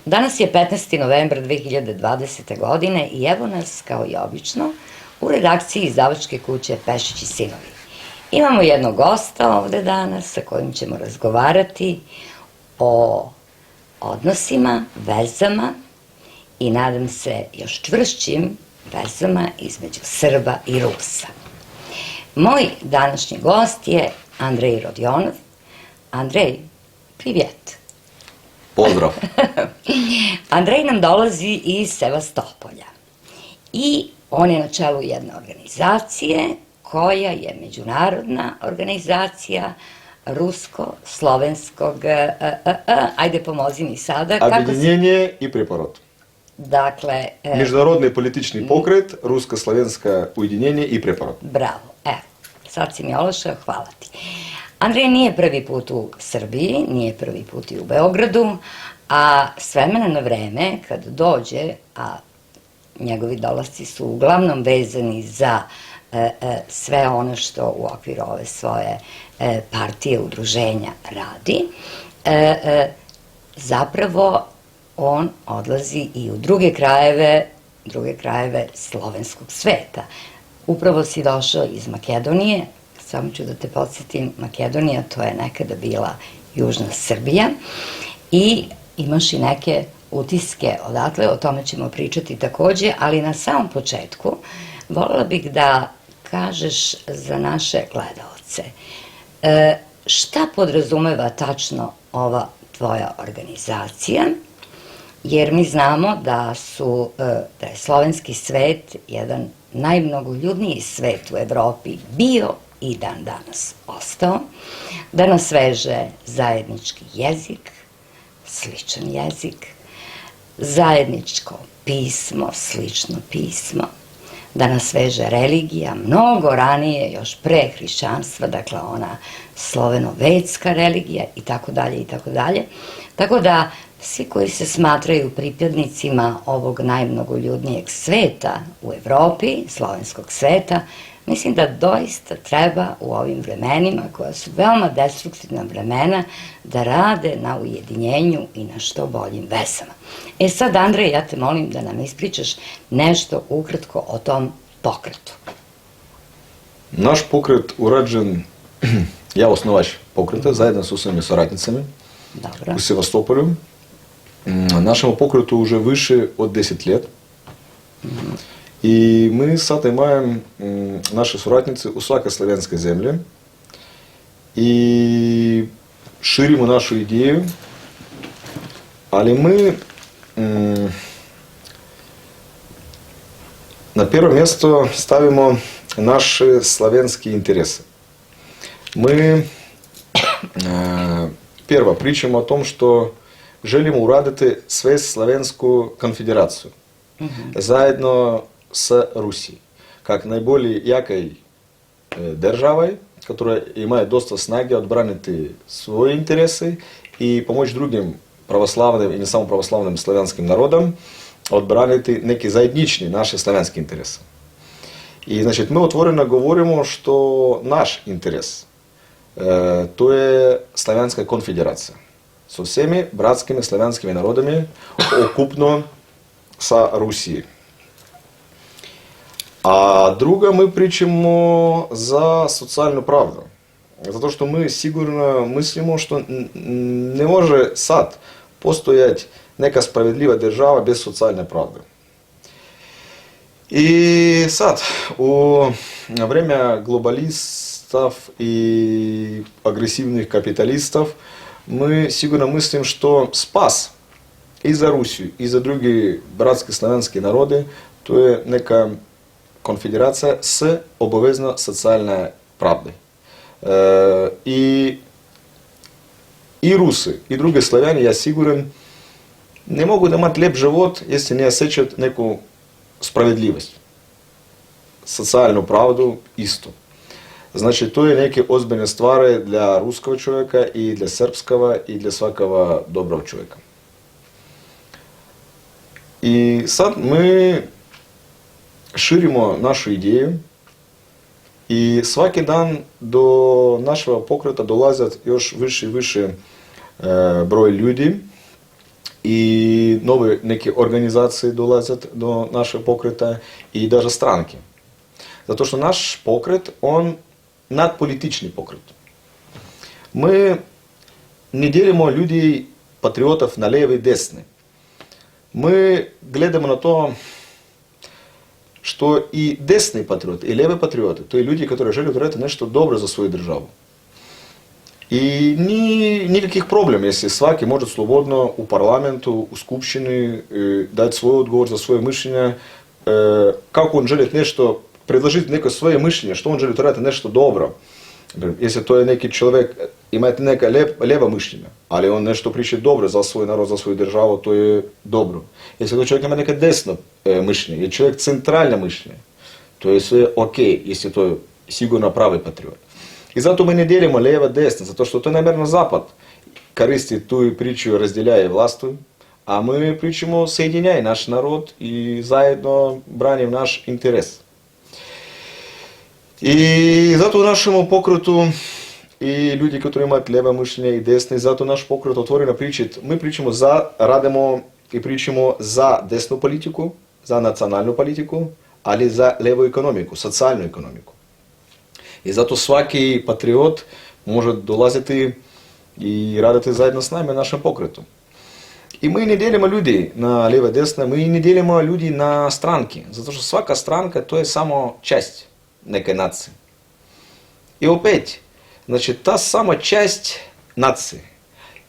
Danas je 15. novembar 2020. godine i evo nas, kao i obično, u redakciji izdavačke kuće Pešić i sinovi. Imamo jednog gosta ovde danas sa kojim ćemo razgovarati o odnosima, vezama i nadam se još čvršćim vezama između Srba i Rusa. Moj današnji gost je Andrej Rodionov. Andrej, privet. Pozdrav. Andrej nam dolazi iz Sevastopolja i on je na čelu jedne organizacije koja je međunarodna organizacija rusko-slovenskog, ajde pomozi mi sada. Объединение и преporod. Dakle... Международный политичный покрет, русско-славянское уединение и преporod. Bravo, evo, sad si mi olešao, hvala ti. Andrej nije prvi put u Srbiji, nije prvi put i u Beogradu, a s vremena na vreme, kad dođe, a njegovi dolasci su uglavnom vezani za sve ono što u okviru ove svoje partije, udruženja radi, zapravo on odlazi i u druge krajeve slovenskog sveta. Upravo si došao iz Makedonije, samo ću da te podsjetim, Makedonija to je nekada bila Južna Srbija i imaš i neke utiske odatle, o tome ćemo pričati takođe, ali na samom početku voljela bih da kažeš za naše gledaoce šta podrazumeva tačno ova tvoja organizacija, jer mi znamo da je slovenski svet jedan najmnogoljudniji svet u Evropi bio i dan danas ostao, da nas veže zajednički jezik, sličan jezik, zajedničko pismo, slično pismo, da nas veže religija, mnogo ranije, još pre hrišćanstva, dakle ona sloveno-vedska religija i tako dalje i tako dalje. Tako da svi koji se smatraju pripadnicima ovog najmnogoljudnijeg sveta u Evropi, slovenskog sveta, mislim da doista treba u ovim vremenima, koja su veoma destruktivna vremena, da rade na ujedinjenju i na što boljim vezama. E sad, Andrej, ja te molim da nam ispričaš nešto ukratko o tom pokretu. Наш покрет ураđен, ja osnovač pokreta, zajedno sa svojim соратницами u Севастопolju. Нашему покрету уже выше от 10 лет. И мы sad имаем наши соратницы у всякой славянской земле и ширимо нашу идею, ali мы на первое место ставимо наши славянские интересы. Мы первое pričamo о том, что želimo uraditi Sveslavansku konfederaciju zajedno с Rusiji, как наиболее якой державой, которая имеет доста снаги отбранити свои интересы и помочь другим православным и не само православным славянским народам отбранити неки заедничні наші славянські інтереси. І, значить, ми отворено говоримо, що наш інтерес то є Славянська конфедерація со всеми братскими славянскими народами окупно sa Rusiji. A druga, mi pričamo za socijalnu pravdu. Zato što mi sigurno mislimo što ne može sad postojati neka spravedljiva država bez socijalne pravde. I sad, u vreme globalistov i agresivnih kapitalistov, mi sigurno mislim što spas i za Rusiju, i za drugi bratski slavenski narodi, to je neka konfederacija s obavezno socijalne pravde. I Rusi, i drugi slavjani, ja siguran, ne mogu da imati lep život, если ne osjećat neku spravedljivost. Socijalnu pravdu isto. Znači, to je neke ozbiljne stvari dla ruskog čovjeka i dla srpskого i dla svakого dobrog čovjeka. I sad mi širimo našu ideju i svaki dan do našega pokreta dolazят još više i više broj ljudi и новые некие организации долазят до нашего покрита, и даже странки. За то, что наш покрит, он надполитичный покрит. Мы не делимо людей, патриотов на левый и десный. Мы глядим на то, что и десний патріот, і леві патріоти, то є люди, які желають робити нещо добре за свою державу. І никаких проблем, если сваки может свободно у парламенту, у скупщины дать свой отговор за свое мышление, как он желает нещо, предложить некое свое мышление, что он желает робити нещо добре. Если то є некий чоловік, має неке леве мишлення, але він нещо кричить добре за свій народ, за свою державу, то є добре. Якщо той чоловік має неке десне мишлення, і чоловік центральне мишлення, то є все окей, якщо то сигурно правий патріот. І зато ми не ділимо лево-десне, за те, що то, наверное, Запад користить ту притчу розділяє властю, а ми притчимо соединяй наш народ і заодно браним наш інтерес. І зато нашому покриту, і люди, які мають леве мишлення і десне, зато наш покрит отворено причить, ми причимо радимо і причимо за десну політику, за національну політику, але за леву економіку, соціальну економіку. І зато всякий патріот може долазити і радити заодно з нами нашим покритом. І ми не ділимо людей на леве-десне, ми не ділимо людей на странки, за те, що всяка странка – то є сама часть некой нации. И опять, значит, та сама часть нации.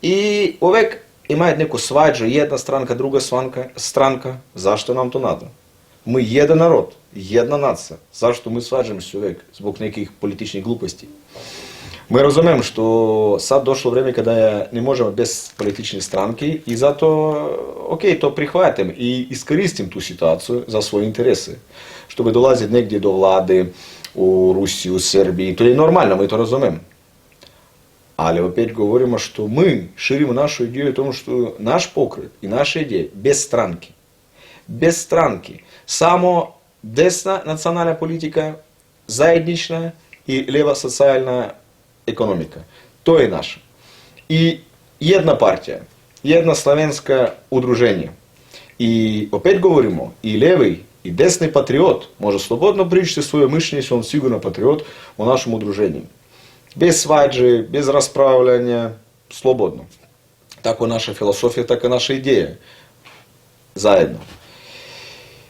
И овек имеет некую сваджу, jedna странка, друга странка. За что нам то надо? Мы jedan народ, jedna нация. За что мы сваджаемся овек? Збок неких политичных глупостей. Мы разумеем, что sad дошло время, когда не можем без политичной странки, и зато, окей, то прихватим и искористим ту ситуацию за свои интересы, чтобы долазить негде до влади у Русі, у Сербії. То є нормально, ми то розуміємо. Але опять говоримо, що ми ширимо нашу ідею, тому що наш покрит і наша ідея без странки. Без странки. Само десна національна політика, заєднична і лева соціальна економіка. То є наша. І єдна партія, єдна славянське удруження. І опять говоримо, і левий, и десный патриот может свободно причить свое мышление, если он сигурно патриот у нашем удружении. Без сваджи, без расправляния, свободно. Так и наша философия, так и наша идея. Заедно.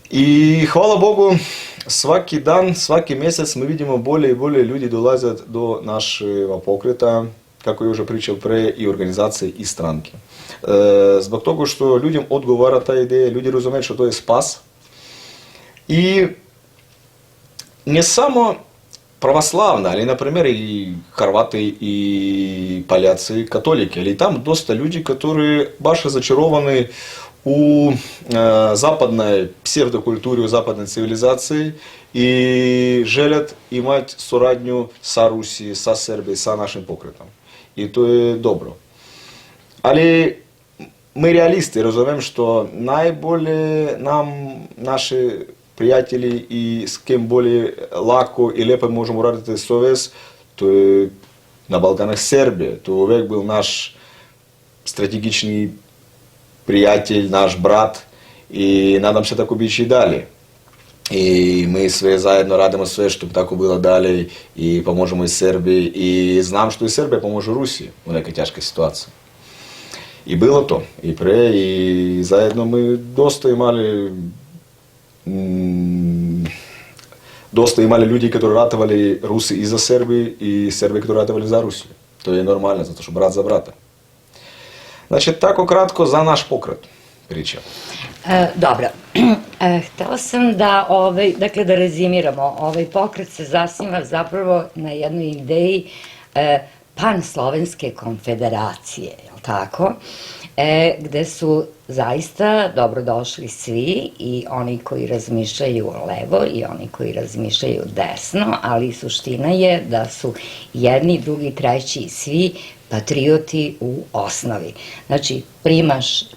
И хвала Богу, всякий дан, всякий месяц мы видим, более и более люди долазят до нашего покрита, как я уже причал про и организации, и странки. Збок того, что людям отговора та идея, люди разумеют, что то есть спас. И не само православно, але, например, и хорваты, и поляцы, католики, или там доста люди, которые баша зачарованы у западной псевдокультуре, у западной цивилизации и желят иметь сорадню со Русі, со Сербії, со нашим покритом. І то є добро. Але ми реалісти, розуміємо, що найбільше нам наші приятели и с кем более легко и лепо можем урадити совесть, то на Балканах Сербия, то век был наш стратегичный приятель, наш брат, и надо все так убить и далі. И мы свои заодно радимо все, чтобы так было далі, и поможем и Сербии, и знаем, что и Сербия поможет Руси в некой тяжкой ситуации. И было то, и заодно мы доста имали люди, которые ратовали Руси и за Сербию, и Сербии, которые ратовали за Русію. То є нормально, за то, що брат за брата. Значить, tako kratko za naš pokret priča. Dobro. Htela sam da, dakle, da rezimiramo. Ovaj pokret se zasniva zapravo na jednoj ideji panslovenske konfederacije, je li tako? Gde su zaista dobrodošli svi, i oni koji razmišljaju levo i oni koji razmišljaju desno, ali suština je da su jedni, drugi, treći i svi patrioti u osnovi. Znači,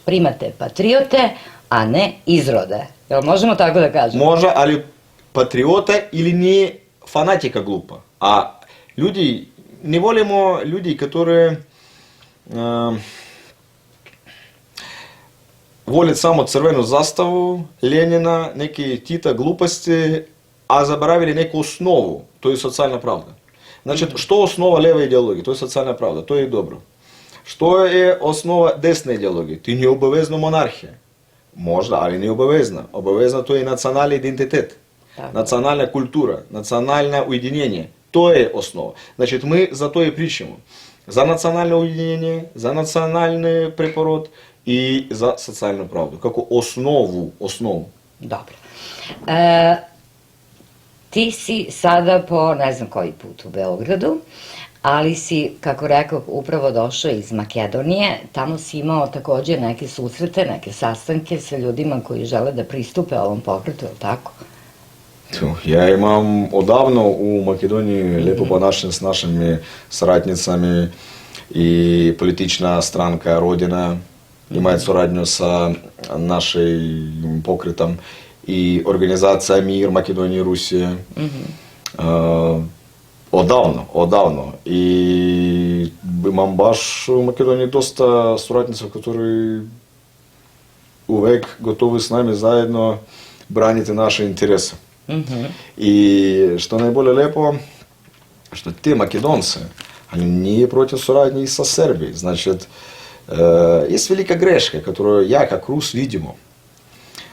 primate patriote, a ne izrode. Jel možemo tako da kažemo? Može, ali patriota ili nije fanatika glupa. A ljudi, ne volimo ljudi, которые волят само црвену заставу, Ленина, неки Тита глупости, а заборавили неку основу, то есть социальна правда. Значит, что основа левой идеологии? То есть социальна правда, то и добро. Що є основа десної ідеології? Ти не обов'язно монархія. Можна, але не обов'язно. Обов'язно то є національний ідентитет, національна культура, національне уєдинення. То є основа. Значить, ми за то і причимо. За національне уєдинення, за національний препород і за соціальну правду. Як основу. Dobro. Ti si sada po ne znam koji put u Beogradu, ali si, kako rekao, upravo došao iz Makedonije. Tamo si imao također neke susrete, neke sastanke sa ljudima koji žele da pristupe ovom pokretu, je li tako? Я имам отдавна у Македонии лепо понаšen с нашими соратницами и политична странка Родина имает сорадню с нашим покритом и организация Мир Македонии и Русия. Отдавна. И имам баш в Македонии доста соратницев, которые увек готовы с нами заедно бранить наши интересы. И что наиболее лепо, что те македонцы, они не против соратней со Сербией. Значит, есть великая грешка, которую я как рус видимо,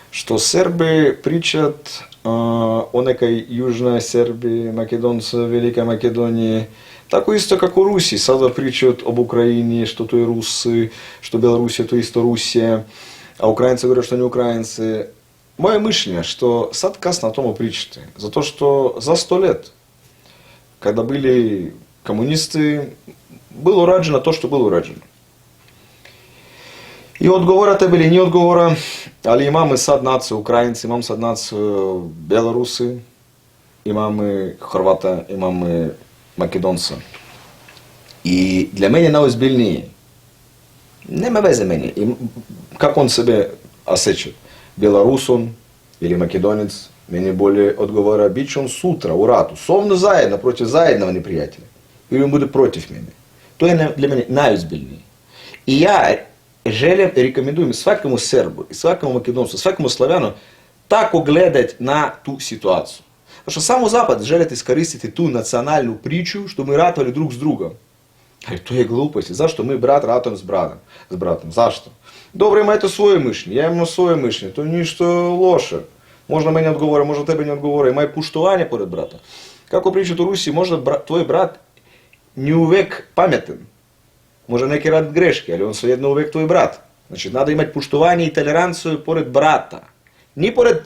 что сербы причат о некой Южной Сербии, македонцы Великой Македонии, так исто, как у Руси. Сада причат об Украине, что то и русы, что Белоруссия, то исто Руссия, а украинцы говорят, что не украинцы. Мое мышление, что сад кас на тому причаты, за то, что за 100 лет, когда были коммунисты, было ураджено то, что было ураджено. И отговора те были не отговора, але имаме сад нацию украинцы, имам сад нацию белорусы, имаме хорвата, имаме македонца. И для меня наизбільнее, нема везе мені, как он себе осечет, белорус он или македонец, мені более отговора, бич он сутра, у рату, совно заедно против заедного неприятеля, или он буде против меня. То є для мене наизбільнее. И я želim, rekomendujem svakomu Serbu, i svakomu Makedoncu, svakomu Slavjanu tako gledati na tu situaciju. Zato što samo Zapad želite iskoristiti tu nacionalnu priču što mi ratovali drug s drugom. Ali to je glupost. Zašto mi brat ratom s bratom? Zašto? Dobro, imajte svoje mišljenje, ja imam svoje mišljenje, to je ništa loše. Možda meni odgovore, možda tebe ne odgovore, imaj puštovanje pored brata. Kako pričati u Rusiji, možda tvoj brat не uvek pametan. Može neki rad greške, ali on svejedno uvek tvoj brat. Znači, надо imati puštovanje i toleranciju pored brata. Ni pored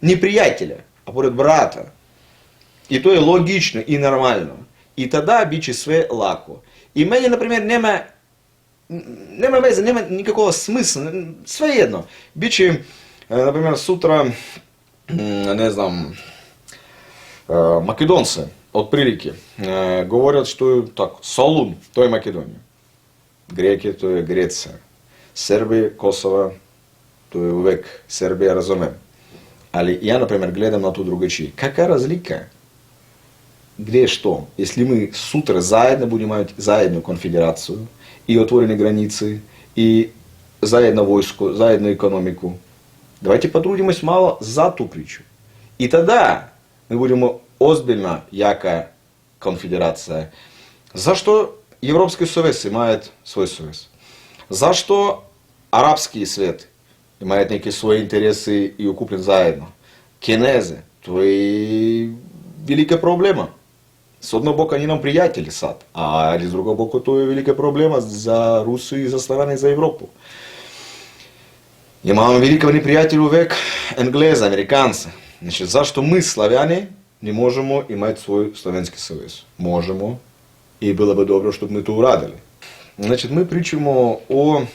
neprijatelja, a pored brata. I to je logično i normalno. I tada bit će sve lako. I meni, na primjer, nema veze, nema nikakvog smisla, svejedno. Biće, na primjer, sutra, ne znam, Makedonce, otprilike, govorят, što je tako, Solun, to je Makedonija. Греки, то je Grecija. Srbi, Kosova, to je uvek Srbija, razumem. Ali ja, na primjer, gledam na to drugačije. Какая разлика? Где что? Если мы сутра заедно будем иметь заедно конфедерацию, и отворены границы, и заедно войско, заедно экономику, давайте потрудимся мало за ту притчу. И тогда мы будем озбильно яка конфедерация. За что Европский Союз имеет свой союз? За что арабский свет имеет некие свои интересы и укуплен заедно? Кинезы, то и великая проблема. С одного бока они нам приятели сад, а с другого бока то и великая проблема за Руссию, и за Славян, и за Европу. Имamo великого неприятеля век англеза, американца. Значит, за что мы, славяне, не можем иметь свой славянский союз? Можем. И было бы добро, чтобы мы то урадили. Значит, мы pričamo о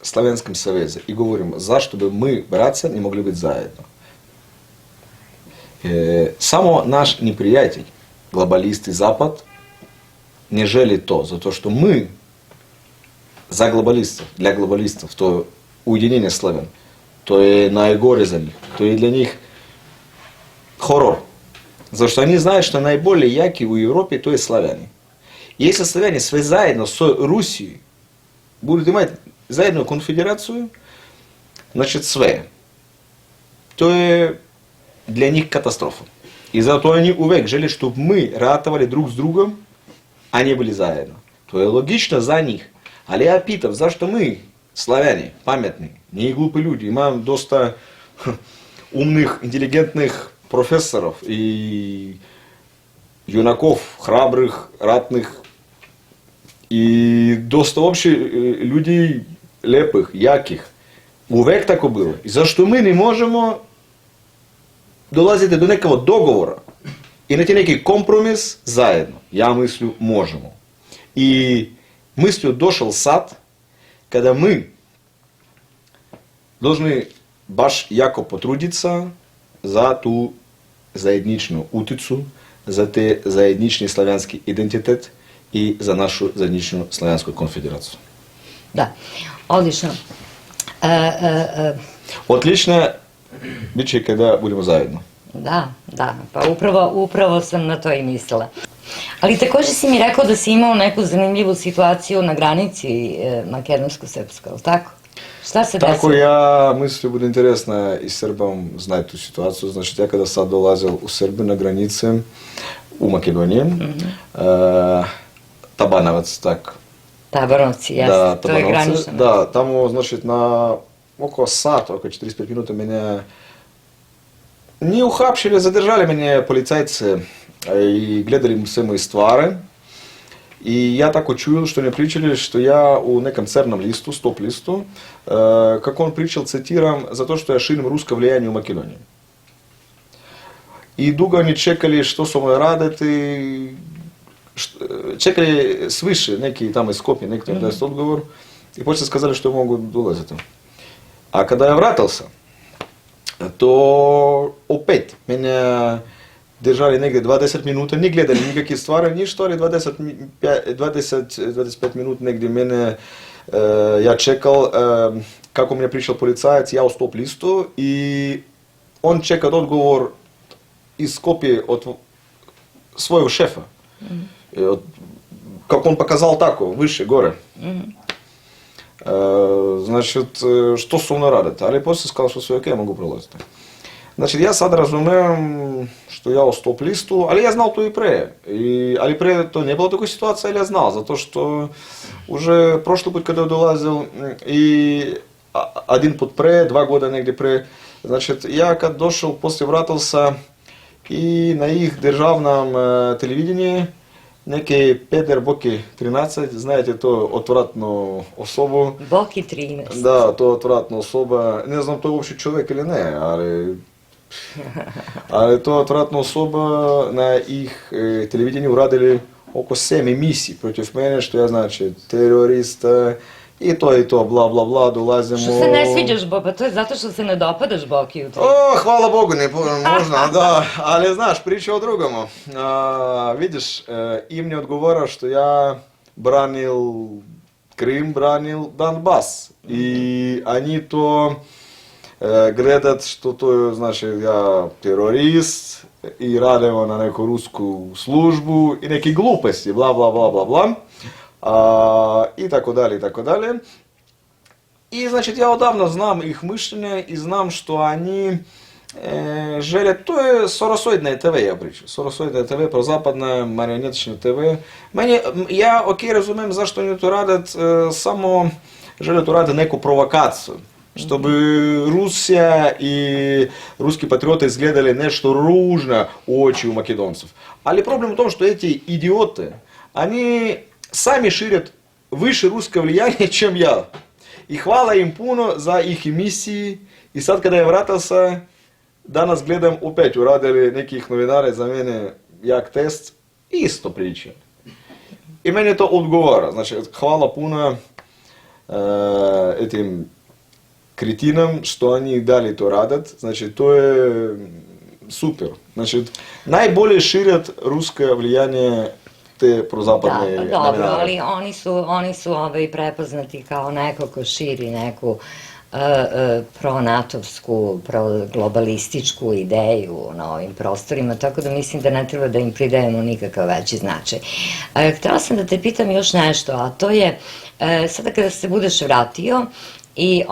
Славянском союзе и говорим, за что бы мы, братья, не могли быть заедно. Само наш неприятель, глобалист и Запад, не желит то, за то, что мы за глобалистов, для глобалистов, то уединение славян, то и наигоре за них, то и для них хоррор. Потому что они знают, что наиболее яки в Европе то и славяне. И если славяне свои заедно с Русью будут иметь заедную конфедерацию, значит sve. To je для них катастрофа. И зато они увек žele, чтобы мы ратовали друг с другом, а не были заедно. To je logično za njih. Ali ja pitam, zašto mi, slavjani, pametni, nije glupi ljudi, imam dosta umnih, inteligentnih profesorov i junakov, hrabrih, ratnih i dosta uopće ljudi lepih, jakih. Uvek tako bilo. I zašto mi ne možemo dolaziti do nekog dogovora i найти neki kompromis zajedno? Ja mislim, možemo. I mislio došao sad kada mi должны baš jako potrudиться za tu zajedničnu uticu, za te zajednični slavijanski identitet i za našu zajedničnu slavijansku konfederaciju. Da, odlično. Odlično bit će kada budemo zajedno. Da, pa upravo sam na to i mislila. Ali također si mi rekao da si imao neku zanimljivu situaciju na granici makedonsko-srpska, je li tako? Šta se desilo? Tako ja mislim bude interesno i Srbam znaju tu situaciju. Znači, ja kada sad dolazil u Srbiju na granice u Makedoniji, Tabanovac, tako. Tabanovci, jeste, Da, to je granično. Da, tamo, znači, na oko sata, oko 45 minuta mene nije uhapšili, zadržali mene policajce i gledali sve moje stvari. I ja tako čuo što ne pričali što ja u nekom crnom listu, stop listu, kako on pričal, citiram, zato što ja širim rusko vlijanje u Makedoniji. I dugo oni čekali što su moje raditi, čekali sviše, neki tamo iz Skopje, neki da je odgovor, i počeli skazali što mogu dolaziti. A kada ja vratil sam, to opet mene držali negdje 20 minuta, ni gledali nikakve stvari, ništa, ali 25 minuta negdje mene, ja čekal, kako mi je prišel policajac, ja u stop listu i on čeka odgovor iz Skopje od svojeg šefa. Kako on pokazal tako, više, gore. Значит, što su ono raditi, ali poslije сказал, što sve ok, mogu prolaziti. Znači, ja sad razumijem što ja u stop listu, ali ja znal to i pre. Ali pre to ne bilo takva situacija, ali ja znal, zato što уже prošli put kada je dolazil i один put pre, 2 года negdje pre, znači, ja kad došao, poslije vratil sam i na ih državnom televidjenju, neki Peter Boki 13, знаете, to odvratnu osobu. Boki 13. Da, to odvratna osoba, ne znam to je uopće čovjek ili ne, ali to odvratna osoba na ih televidjenju uradili oko 7 emisij protiv mene, što ja znači terorista i to, bla bla bla, dolazimo... Što se ne sviđaš, pa to je zato što se ne dopadaš Bokiju. Hvala Bogu, ne možda, da, ali znaš, priča o drugomu. Vidiš, im ne odgovara što ja branil Krim, branil Donbas i oni to gledat što to je, znači, ja terorist i radimo na neku rusku službu i neki gluposti, bla bla bla bla bla. I tako dalje, i tako dalje. I, znači, ja odavno znam ih mišljenje i znam što oni žele, to je sorosoidne TV, ja pričam, sorosoidne TV, prozapadne, marionetične TV. Ja, ok, razumijem zašto oni to rade, samo žele to rade neku provokaciju. Чтобы Rusija i ruski patrioti izgledali nešto ružno u oči u Makedoncev. Ali problem u tom što eti idiote, oni sami širят više rusko vlijanje, čem ja. I hvala im puno za ih emisiji. I sad kada je vratil se, danas gledam opet uradili nekih novinara za mene jak test, isto priča. I meni to odgovara. Znači, hvala puno etim kretinom što oni dali to radat. Znači, to je super. Znači, najbolje širят rusko vlijanje te prozapadne novinare. Da, dobro, ali oni su prepoznati kao neko ko širi neku pro-natovsku, pro-globalističku ideju na ovim prostorima, tako da mislim da ne treba da im pridajemo nikakav veći značaj. Htela sam da te pitam još nešto, a to je, sada kada se budeš vratio, I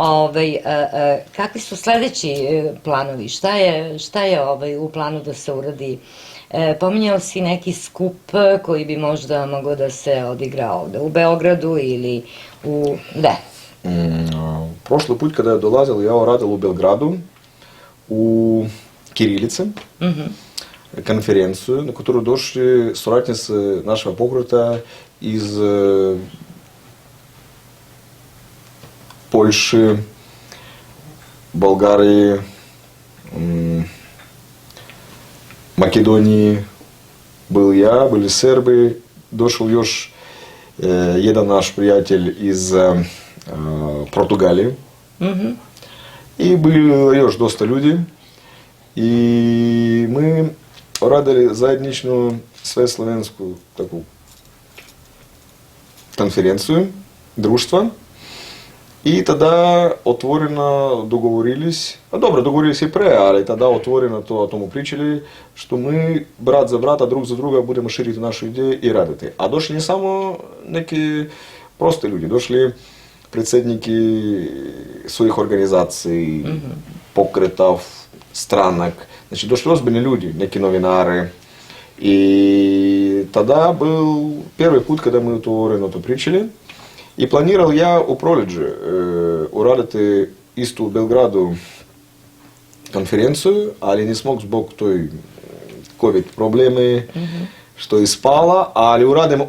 kakvi su sledeći planovi? Šta je u planu da se uradi? Pominjao si neki skup koji bi možda mogao da se odigra ovde u Beogradu ili gde? Prošli put kada je dolazil, ja radil u Belgradu, u Kirilice, конференцию, на которую дошли соратницы нашего покрута из Польши, Болгарии, Македонии. Был я, были сербы, дошел još jedan naš prijatelj iz Португалии. И было još dosta ljudi. I mi radili zajedničnu sveslovensku takvu konferenciju društva i tada otvoreno dogovorились, dobro, dogovorились i pre, ali tada otvoreno o tomu pričali, što mi brat za brata, drug za druga budemo širiti naše ideje i raditi. A došli ne samo neki prosti ljudi, došli predsjedniki svojih organizacij, pokretov, stranak, znači došli ozbiljni ljudi, neki novinari. I tada byl prvi put kada mi otvoreno to pričali i planiral ja u proljeđe uraditi isto u Belgradu konferenciju, ali ne smog zbog toj COVID probleme što je spala, ali uradimo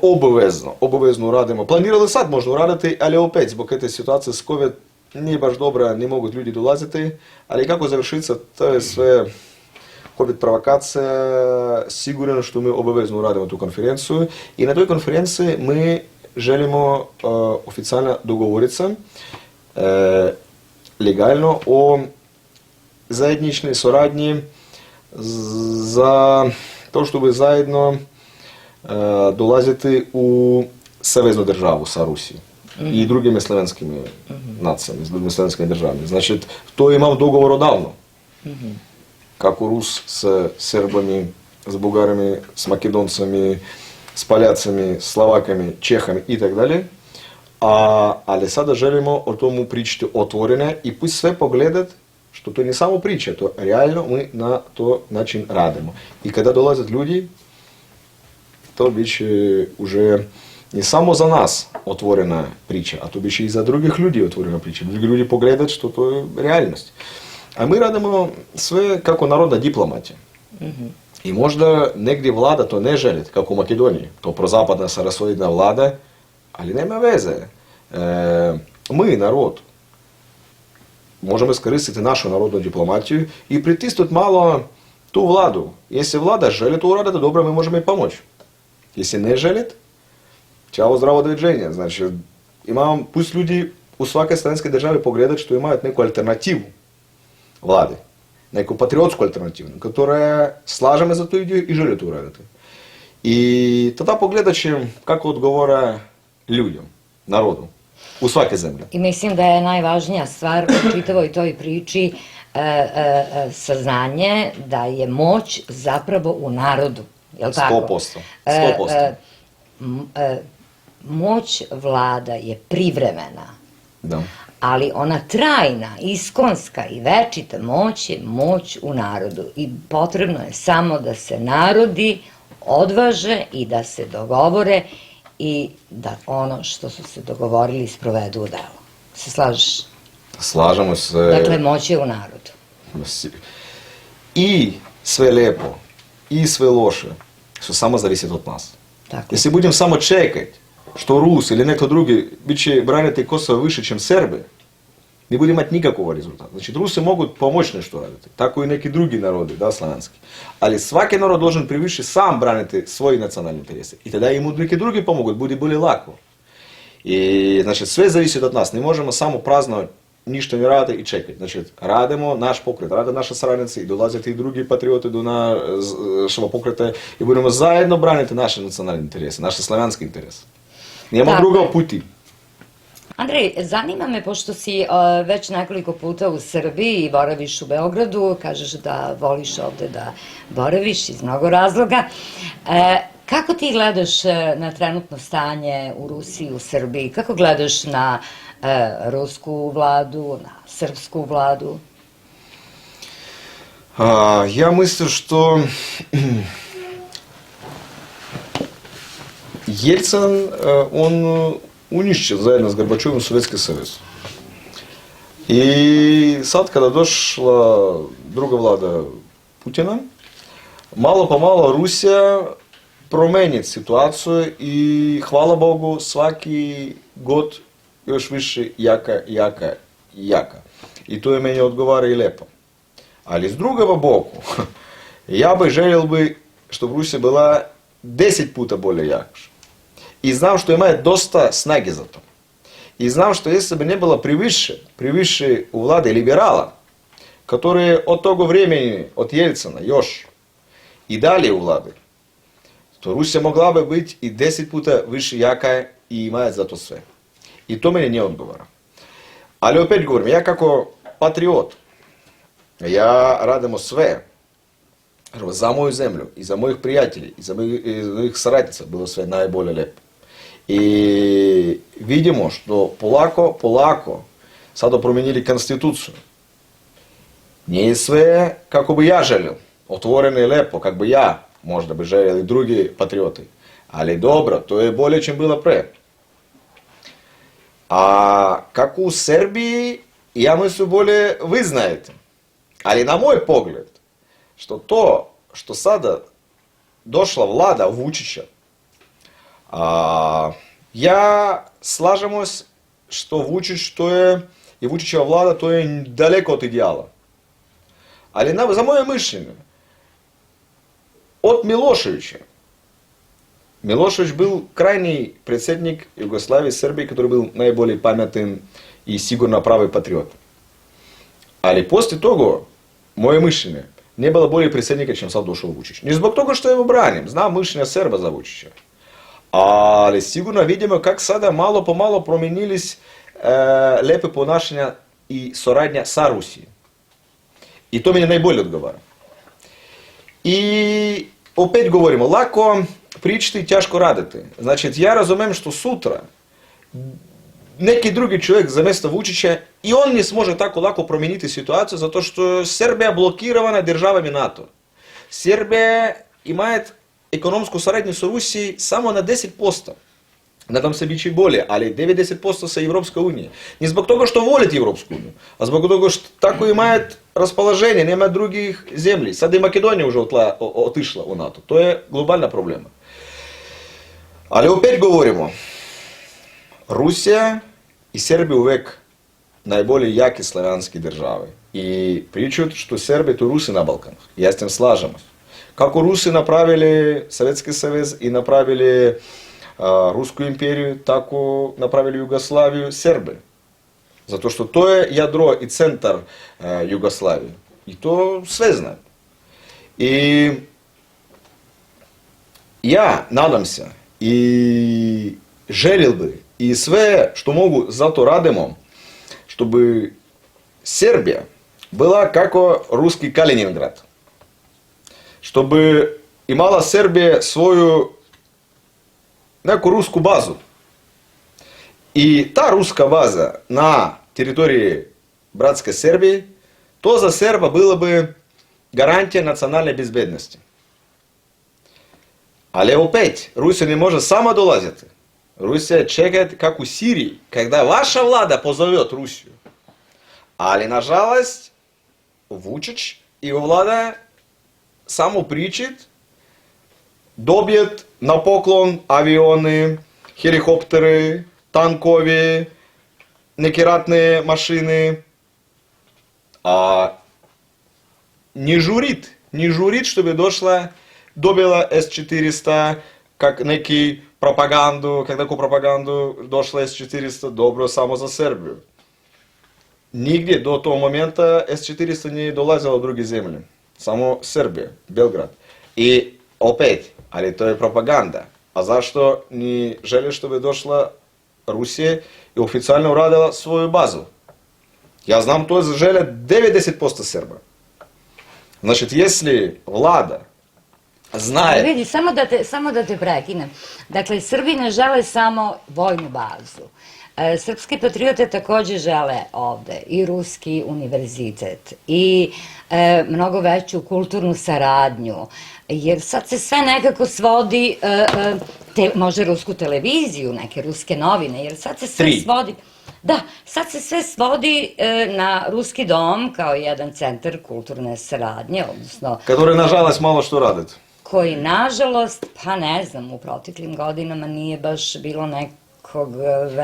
obavezno uradimo. Planirali sad možda uraditi, ali opet zbog te situacije s COVID nije baš dobra, ne mogu ljudi dolaziti, ali kako završiti, to je sve COVID provokacija, sigurno što mi obavezno uradimo tu konferenciju i na toj konferenciji mi želimo oficijalno dogovoriti se legalno o zajedničnoj suradnji za to što bi zajedno dolaziti u saveznu državu sa Rusijom i drugimi slovenskimi nacijama, s drugimi slovenskim državama. Znači, to imam dogovor odavno. Kako Rus s Srbami, s Bugarami, s Makedoncami, s Poljacami, Slovakami, Čehami i tak dalje. Ali sada želimo o tomu pričati otvorene i pust sve pogledat što to ne samo priča, to realno mi na to način radimo. I kada dolaze ljudi, to biće уже не samo za nas otvorena priča, a to biće i za drugih ljudi otvorena priča. Drugi ljudi pogledat što to je realnost. A mi radimo sve kako narodna diplomatija. I možda negdje vlada to ne želi, kako u Makedoniji, to prozapadna sarasojidna vlada, ali nema veze. Mi, narod, možemo iskoristiti našu narodnu diplomatiju i pritisnuti malo tu vladu. Если vlada želi to uraditi, dobro, mi možemo i pomoći. Если ne želi, čao, zdravo, doviđenja. Znači, pust ljudi u svakoj slovenskoj državi pogledati što imaju neku alternativu vlade, neku patriotsku alternativu, koja slažeme za tu ideju i želi to uraditi. I tada pogledat će kako odgovara ljudom, narodu, u svake zemlje. I mislim da je najvažnija stvar u čitavoj toj priči saznanje da je moć zapravo u narodu. Je li tako? 100%. Moć vlada je privremena, Da. ali ona trajna, iskonska i večita moć je moć u narodu. I potrebno je samo da se narodi odvaže i da se dogovore i da ono što su se dogovorili sprovedu u delo. Se slažeš? Slažemo se. Dakle, moć je u narodu. I sve lijepo, i sve loše, što samo zavisi od nas. Tako. Если budem samo čekati što Rus ili neko drugi bit će braniti Kosovo više čem Srbe, ne bude imati nikakvog rezultata. Znači, Rusi mogu pomoći nešto raditi, tako i neki drugi narodi, da, slavenski. Ali svaki narod должен previše sam braniti svoje nacionalne interese. I tada im neki drugi pomogu, bude bolje lako. I, znači, sve zavisi od nas. Ne možemo samo prazno ništa ne raditi i čekati. Znači, radimo naš pokret, rade naše saradnici i dolaze ti drugi patrioti do našega pokreta i budemo zajedno braniti naše nacionalne interese, naše slavenske interese. Nijemo druga puti. Andrej, zanima me, pošto si već nekoliko puta u Srbiji i boraviš u Beogradu, kažeš da voliš ovde da boraviš iz mnogo razloga, Kako ti gledaš na trenutno stanje u Rusiji, u Srbiji? Kako gledaš na rusku vladu, na srpsku vladu? Я мыслю, что Ельцин, он уничтожил заедно с Горбачевым Советский Союз. И sad, когда дошла друга влада Путина, мало-помало Русия променит ситуацию и, хвала Богу, svaki год još više jaka. I to je meni odgovara i lepo. Ali s drugого боку, я бы желел бы, чтобы Rusija была 10 puta более jača. И знал, что имеет доста снаги за то. И знал, что если бы не было превыше у влады либерала, которые от того времени, от Ельцина, još, и далее у влады, то Rusija mogla бы быть и 10 puta выше jaka и имеет за то sve. И то мне не odgovara. Ali opet govorim, ja kako patriot, ja radimo sve za moju zemlju i za mojih prijatelji i za mojih saradnica bilo sve najbolje lepo. I vidimo što polako sada promijenili konstituciju. Nije sve kako bi ja želio, otvoreno i lepo, kako bi ja, možda bi željeli drugi patrioti. Ali dobro, to je bolje čim bilo pre. A kako u Srbiji, ja mislim bolje vi znajete. Ali na moj pogled, što sada došla vlada Vučića, ja slažemo se što Vučić to je, i Vučićeva vlada to je daleko od ideala. Ali za moje mišljenje, od Miloševića, Milošević был крайний predsjednik Jugoslavije i Srbije, который был najbolji pametan i sigurno pravi patriot. Ali poslije toga, moje mišljenje, не было более predsjednika čim sad došao Vučić. Не zbog toga što je branim, znam mišljenja Srba za Vučića. Ali sigurno vidimo kako sada malo po malo promijenilись lepe ponašanja i suradnja sa Rusijom. I to meni najbolje odgovara. I opet govorimo, lako pričati i teško raditi. Znači, ja razumijem što sutra neki drugi čovjek za mjesto Vučića i on ne može tako lako promijeniti situaciju zato što je Srbija blokirana državami NATO. Srbija ima ekonomsku suradnju sa Rusiji samo na 10%. Nadam se biće i bolje, ali 90% sa Evropskoj unije. Ne zbog toga što volite Evropsku uniju, a zbog toga što tako ima raspoloženje, nema drugih zemlji. Sada i Makedonija už otišla u NATO. To je globalna problema. Ali opet govorimo, Rusija i Srbija uvijek najbolje jake slavijanske države. I pričaju što Srbi to Rusi na Balkanu. Ja s tim slažem. Kako Rusi napravili Sovjetski savez i napravili Rusku imperiju, tako napravili Jugoslaviju Srbi. Zato što to je jadro i centar Jugoslavije. I to sve znaju. I ja nadam se i želio bi i sve što mogu zato radimo, чтобы Srbija bila kako ruski Kaliningrad. Чтобы imala Srbija svoju neku rusku bazu. I ta ruska baza na teritoriji bratske Srbije, to za Srba bilo bi garantija nacionalne bezbednosti. Ali opet, Rusija ne može sama dolaziti. Rusija čeka kako u Siriji, kada vaša vlada pozove Rusiju. Ali, nažalost, Vučić i vlada samo pričat, dobijat na poklon avioni, helikoptere, tankovi, neke ratne mašine. A не журит, чтобы dobila S-400, как neki propagandu, как neku propagandu došla S-400, dobro samo za Srbiju. Nigdje do tog momenta S-400 nije dolazila u druge zemlje. Samo Srbija, Belgrad. I opet, ali to je propaganda. A zašto ne želiš da bi došla Rusija i oficijalno uradila svoju bazu? Ja znam, to je želja 90% Srba. Значит, если влада знает. Vidi, samo da te prekinem. Dakle, Srbi ne žele samo vojnu bazu. Srpske patriote takođe žele ovde i ruski univerzitet i mnogo veću kulturnu saradnju, jer sad se sve nekako svodi, može rusku televiziju, neke ruske novine, jer sad se sve svodi... Da, sad se sve svodi na Ruski dom kao jedan centar kulturne saradnje, odnosno... Который, nažalost, malo što rade. Koji, nažalost, pa ne znam, u proteklim godinama nije baš bilo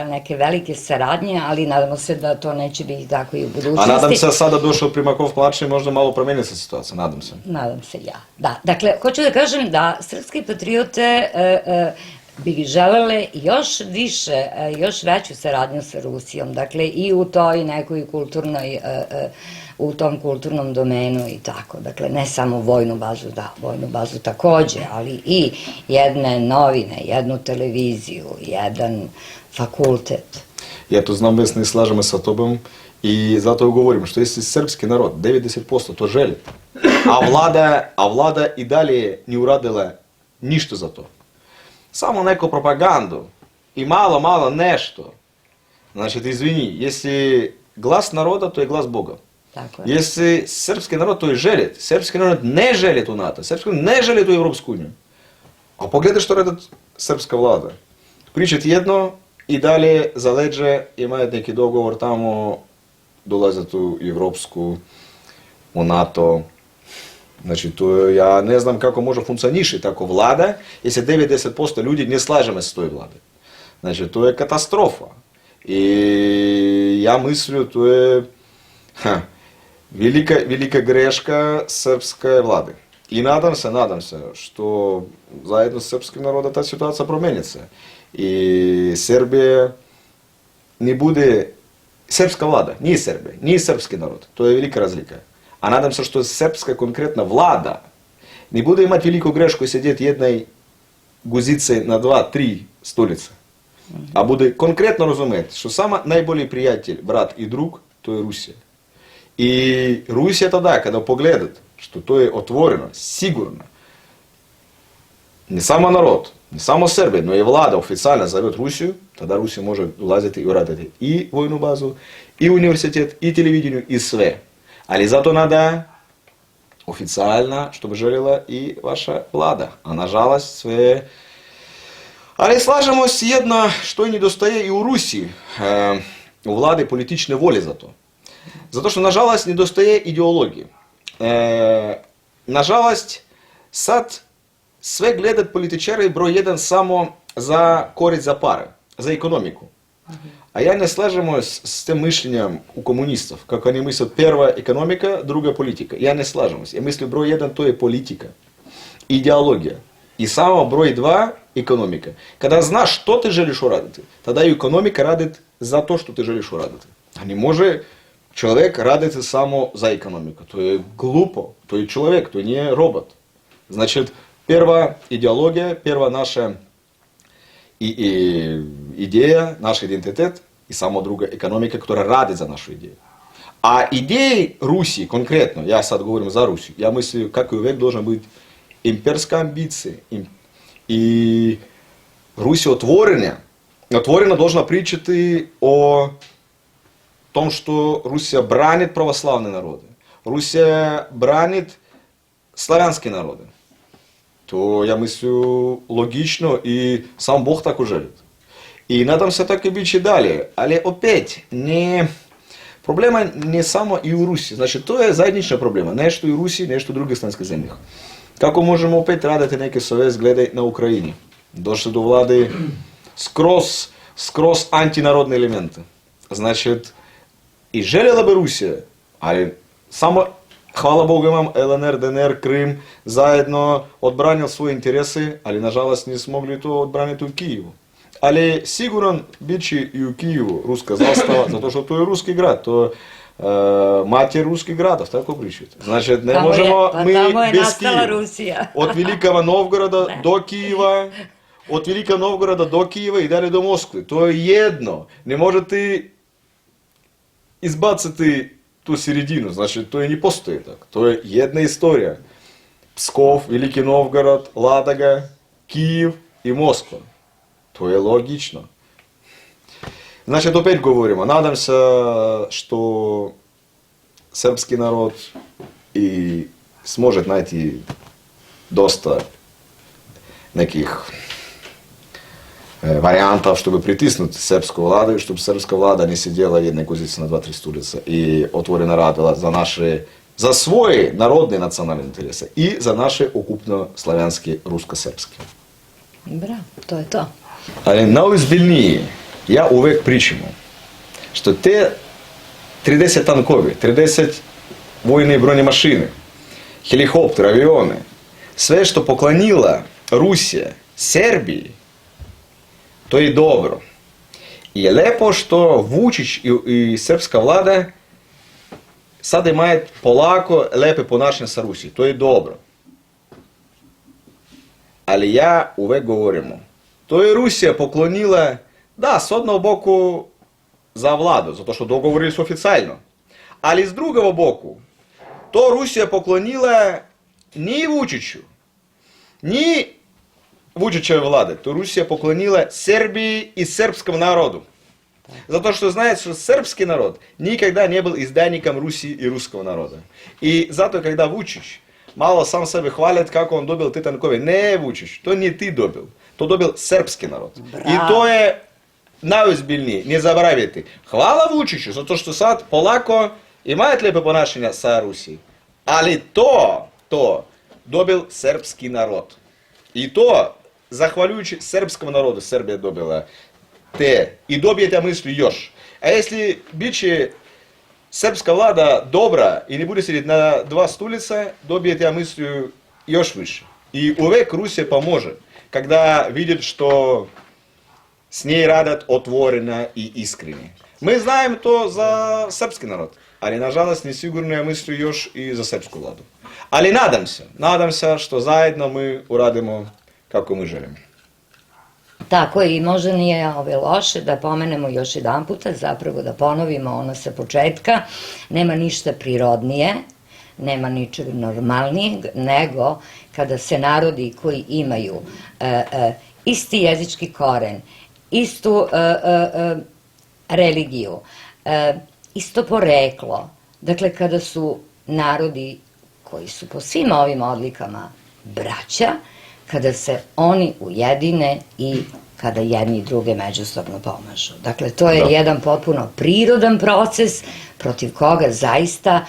neke velike saradnje, ali nadamo se da to neće biti tako i u budućnosti. A nadam se sada došao Primakov mlačni, možda malo promeni se situacija, nadam se. Nadam se ja, da. Dakle, hoću da kažem da srpske patriote bi želele još više, još veću saradnju sa Rusijom, dakle i u toj nekoj kulturnoj, u tom kulturnom domenu i tako, dakle ne samo vojnu bazu, da, vojnu bazu takođe, ali i jedne novine, jednu televiziju, jedan fakultet. Ja to znam, već ne slažemo sa tobom i zato govorim, što jesi srpski narod, 90% to želi, a vlada i dalje nije uradila ništa za to. Samo neku propagandu i malo nešto. Znači, izvini, jesi glas naroda, to je glas Boga. Tako je. Jesi srpski narod, to je željet. Srpski narod ne želi u NATO, srpski narod ne želi u Evropsku uniju. A pogledaj što radi srpska vlada. Pričati jedno i dalje za leđe imaju neki dogovor tamo, dolazati u Evropsku, u NATO. Znači, to ja ne znam kako može funkcionišiti tako vlada, jer se 90% ljudi ne slažeme s toj vlade. Znači, to je katastrofa. I ja mislim, to je velika greška srpske vlade. I nadam se, što zajedno s srpskim narodom ta situacija promeni se. I Srbija ne bude srpska vlada, nije Srbija, nije srpski narod. To je velika razlika. A nadam se što srpska konkretna vlada ne bude imati veliku grešku i sedjeti jednoj guzice na 2-3 stolice. A bude konkretno razumjeti što sama najbolji prijatelj, brat i drug, to je Rusija. I Rusija tada, kada pogledate što to je otvoreno, sigurno, ne samo narod, ne samo Srbija, no i vlada oficijalno zove Rusiju, tada Rusija može ulaziti i raditi i vojnu bazu, i univerzitet, i televidjenju, i sve. Ali zato nada oficijalno, što bi željela i vaša vlada. A nažalost sve... Ali slažemo se jedno što nedostaje i u Rusiji, u vlade politične volje za to. Zato što nažalost nedostaje ideologije. Nažalost, sad sve gledat političari broj jedan samo za korist za pare, za ekonomiku. A ja ne slažemo s tem mišljenjem u komunistov, kako oni misle prva ekonomika, druga politika. Ja ne slažemo se. Ja mislim broj jedan to je politika, ideologija. I samo broj dva ekonomika. Kada znaš što ti želiš uraditi, tada i ekonomika raditi za to što ti želiš uraditi. A ne može čovjek raditi samo za ekonomiku. To je glupo, to je čovjek, to nije robot. Znači, prva ideologija, prva naša ideja, naš identitet i samo druga ekonomika, koja radi za našu ideju. A ideje Rusiji, konkretno, ja sad govorim za Rusiju, ja mislim kako uvijek должна biti imperska ambicija. I Rusija otvoreno должна pričati o tom što Rusija branit pravoslavne narode. Rusija branit slavijanske narode. To, ja mislim, logično i sam Bog tako želi. I nadam se tako i bit će dalje. Ali opet, problema ne samo i u Rusiji. Znači, to je zajednična problema. Nešto i u Rusiji, nešto u drugih stranskih zemljah. Kako možemo opet raditi neke savez glede na Ukrajini? Došli do vlade skroz antinarodne elemente. Znači, i željela bi Rusija, ali samo, hvala Bogu, imam LNR, DNR, Krim, zajedno odbranil svoje interese, ali nažalost nismo mogli to odbraniti u Kijevu. Ali siguran bit će i u Kijevu ruska zastava, zato što to je ruski grad, to je mater ruskih gradov, tako pričate. Znači, ne možemo mi bez Kijeva. Od Velikого Novgoroda do Kijeva, od Velikog Novgoroda do Kijeva i dalje do Moskve. To je jedno. Ne možete izbaciti tu sredinu, znači to i ne postoji tako. To je jedna istorija. Pskov, Veliki Novgorod, Ladaga, Kijev i Moskva. To je logično. Значит, опять говоримо, надам се, что српски народ и сможет найти доста nekih вариантов, чтобы притиснуть српскую владу, и чтобы српская влада не сидела в одной позиции на 2-3 столица и отворено радила за свои народные национальные интересы и за наши окупно-славянские, русско-српски. Браво, to je to. Ali najozbiljnije, ja uvek pričamo, što te 30 tankovi, 30 vojne brojne mašine, helikoptere, avione, sve što poklonila Rusija Serbiji, to je dobro. I je lepo što Vučić i srpska vlada sada imaju polako lepe ponašanje sa Rusijom, to je dobro. Ali ja uvek govorimo, to je Rusija poklonila, da, s одного боку za vladu, zato što dogovorili su oficijalno. Ali s drugого boku, to Rusija poklonila ni Vučiću, ni Vučićeve vlade, to Rusija poklonila Srbiji i srpskom narodu. Zato što znate što srpski narod nikada не был izdajnikom Rusiji i ruskog naroda. I zato kada Vučić malo sam sebe hvalit kako on dobil te tankove, ne Vučić, to nije ti dobil, to dobil srpski narod. Bravo. I to je najozbiljnije, ne zaboravite. Hvala Vučiću, zato što sad polako imaju lepe ponašanja sa Rusiji. Ali to dobil srpski narod. I to, zahvaljujući srpskom narodu, Srbija dobila te i dobijete misli još. A если bit će srpska vlada dobra i ne bude sjediti na 2 stolice, dobijete, ja mislim, još više. I uvek Rusija pomože, kada vidjet što s njej radat otvoreno i iskreni. Mi znamo to za srpski narod, ali nažalost ne sigurno, ja mislim, još i za srpsku vladu. Ali nadam se što zajedno mi uradimo kako mi želimo. Tako je, i možda nije loše da pomenemo još jedan puta, zapravo da ponovimo ono sa početka, nema ništa prirodnije, nema ničeg normalnijeg, nego kada se narodi koji imaju isti jezički koren, istu religiju, isto poreklo, dakle kada su narodi koji su po svim ovim odlikama braća, kada se oni ujedine i kada jedni i druge međusobno pomažu. Dakle, to je jedan potpuno prirodan proces protiv koga zaista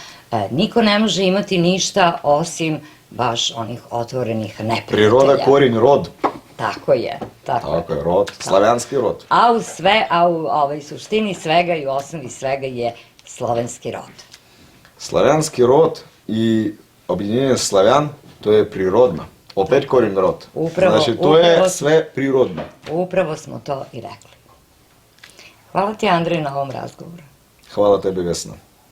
niko ne može imati ništa osim baš onih otvorenih neprijatelja. Priroda, korin, rod. Tako je. Tako je, rod, slavijanski rod. A u suštini svega i u osnovi svega je slovenski rod. Slavijanski rod i objedinjenje Slavjan, to je prirodno. Opet korin rod. Znači, to je sve prirodno. Upravo smo to i rekli. Hvala ti, Andrej, na ovom razgovoru. Hvala tebi, Vesna.